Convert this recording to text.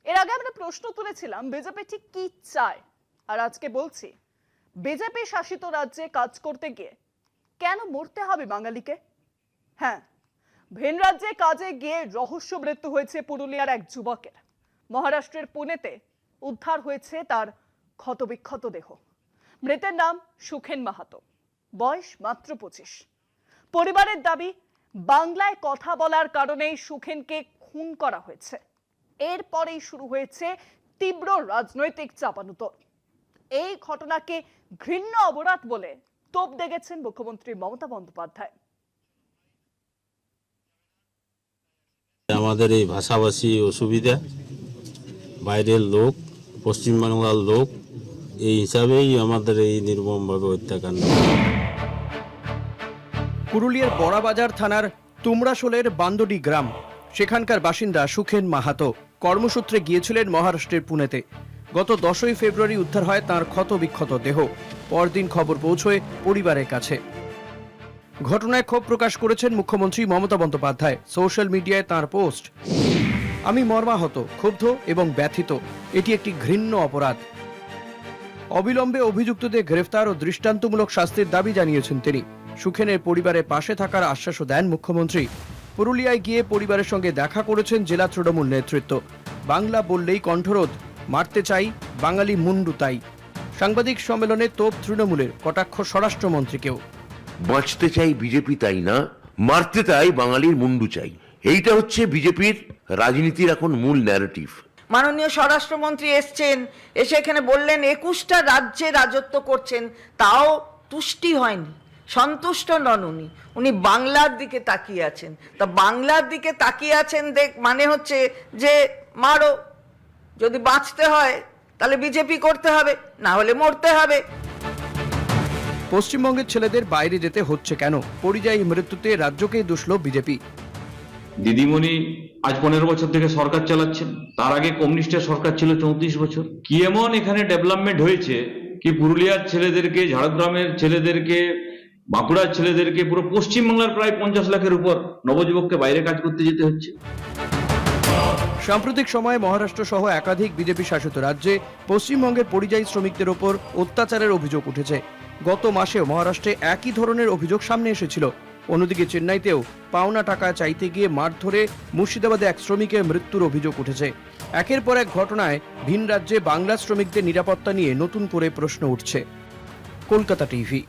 এর আগে আমরা প্রশ্ন তুলেছিলাম বিজেপি ঠিক কি চায়, আর আজকে বলছি বিজেপি শাসিত রাজ্যে কাজ করতে গিয়ে কেন মরতে হবে বাঙালিকে। হ্যাঁ, ভিন রাজ্যে কাজে গিয়ে রহস্য মৃত্যু হয়েছে পুরুলিয়ার এক যুবকের। মহারাষ্ট্রের পুনেতে উদ্ধার হয়েছে তার ক্ষতবিক্ষত দেহ। মৃতের নাম সুখেন মাহাতো, বয়স মাত্র 25। পরিবারের দাবি বাংলায় কথা বলার কারণেই সুখেনকে খুন করা হয়েছে। এরপরেই শুরু হয়েছে তীব্র রাজনৈতিক চাপানুতর। এই ঘটনাকে ঘৃণ্য অপরাধ বলে তোপ দেগেছেন মুখ্যমন্ত্রী মমতা বন্দ্যোপাধ্যায়। আমাদের এই ভাষাভাষী অসুবিধা, বাইরের লোক, পশ্চিমবাংলার লোক, এই হিসাবেই আমাদের এই নির্মমভাবে হত্যাকাণ্ড। পুরুলিয়ার বড়াবাজার থানার তুমড়াশোলের বান্দডি গ্রাম, সেখানকার বাসিন্দা সুখেন মাহাতো কর্মসূত্রে গিয়েছিলেন মহারাষ্ট্রের পুনেতে। গত 10ই ফেব্রুয়ারি উদ্ধার হয় তাঁর ক্ষতবিক্ষত দেহ। পরদিন খবর পৌঁছয় পরিবারের কাছে। ঘটনায় ক্ষোভ প্রকাশ করেছেন মুখ্যমন্ত্রী মমতা বন্দ্যোপাধ্যায়। সোশ্যাল মিডিয়ায় তাঁর পোস্ট, আমি মর্মাহত, ক্ষুব্ধ এবং ব্যথিত। এটি একটি ঘৃণ্য অপরাধ। অবিলম্বে অভিযুক্তদের গ্রেফতার ও দৃষ্টান্তমূলক শাস্তির দাবি জানিয়েছেন তিনি। সুখেনের পরিবারের পাশে থাকার আশ্বাসও দেন মুখ্যমন্ত্রী। পুরুলিয়ায় গিয়ে পরিবারের সঙ্গে দেখা করেছেন জেলা তৃণমূল নেতৃত্ব। বাংলা বললেই কণ্ঠরোধ, মারতে চাই বাঙালি মুন্ডু তাই। সাংবাদিক সম্মেলনে তোপ তৃণমূলের, কটাক্ষ স্বরাষ্ট্রমন্ত্রীকেও। বাঁচতে চাই বিজেপি তাই না, মারতে চাই বাঙালির মুন্ডু চাই। এইটা হচ্ছে বিজেপির রাজনীতির এখন মূল ন্যারেটিভ। মাননীয় স্বরাষ্ট্রমন্ত্রী এসছেন, এসে এখানে বললেন 21টা রাজ্যে রাজত্ব করছেন, তাও তুষ্টি হয়নি, সন্তুষ্ট নন উনি। উনি বাংলার দিকে তাকিয়ে আছেন। তা বাংলার দিকে তাকিয়ে আছেন মানে হচ্ছে যে মারো, যদি বাঁচতে হয় তাহলে বিজেপি করতে হবে, না হলে মরতে হবে। পশ্চিমবঙ্গের ছেলেদের বাইরে যেতে হচ্ছে কেন? পরিযায়ী মৃত্যুতে রাজ্যকেই দুষল বিজেপি। দিদিমণি আজ 15 বছর থেকে সরকার চালাচ্ছেন, তার আগে কমিউনিস্টের সরকার ছিল 34 বছর। কি এমন এখানে ডেভেলপমেন্ট হয়েছে কি পুরুলিয়ার ছেলেদেরকে, ঝাড়গ্রামের ছেলেদেরকে, বাঁকুড়ার ছেলেদেরকে, পুরো পশ্চিমবাংলার প্রায় 50 লাখের উপর নবযুবককে বাইরে কাজ করতে যেতে হচ্ছে। সাম্প্রতিক সময়ে মহারাষ্ট্র সহ একাধিক বিজেপি শাসিত রাজ্যে পশ্চিমবঙ্গের পরিযায়ী শ্রমিকদের ওপর অত্যাচারের অভিযোগ উঠেছে। গত মাসেও মহারাষ্ট্রে একই ধরনের অভিযোগ সামনে এসেছিল। অন্যদিকে চেন্নাইতেও পাওনা টাকা চাইতে গিয়ে মারধরে মুর্শিদাবাদে এক শ্রমিকের মৃত্যুর অভিযোগ উঠেছে। একের পর এক ঘটনায় ভিন রাজ্যে বাংলা শ্রমিকদের নিরাপত্তা নিয়ে নতুন করে প্রশ্ন উঠছে। কলকাতা টিভি।